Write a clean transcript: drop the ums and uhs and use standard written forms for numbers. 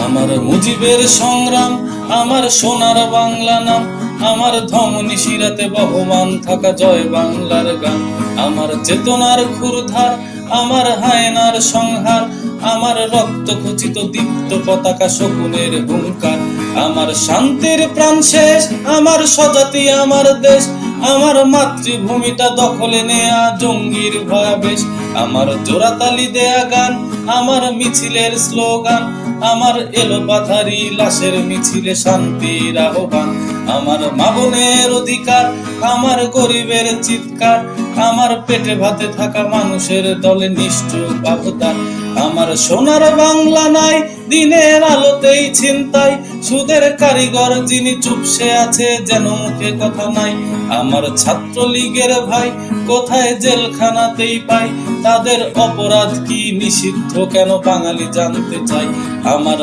আমার মুজিবের সংগ্রাম, আমার সোনার বাংলা নাম, আমার ধমনী শিরাতে বহমান থাকা জয় বাংলার গান। আমার চেতনার ক্ষুরধার, আমার হায়নার সংহার, আমার রক্ত খচিত দীপ্ত পতাকা শকুনের হুঙ্কার। আমার শান্তির প্রাণ শেষ, আমার স্বজাতি আমার দেশ, আমার মাতৃভূমিটা দখলে নেয়া জঙ্গির ভয়াবেশ। আমার জোড়াতালি দেয়া গান, আমার মিছিলের স্লোগান, আমার এলো পাথারি লাশের মিছিলে শান্তির আহ্বান। আমার মা বোনের অধিকার, আমার গরিবের চিৎকার, আমার পেটে ভাতে থাকা মানুষের দলে নিষ্ঠুর আবদার। আমার সোনার বাংলা নাই দিনের আলোতেই ছিনতাই, সুদের কারিগর যিনি চুপসে আছে যেন মুখে কথা নাই। আমার ছাত্রলীগের ভাই কোথায় জেলখানাতেই পাই, তাদের অপরাধ কি নিষিদ্ধ কেন বাঙালি জানতে চাই। আমার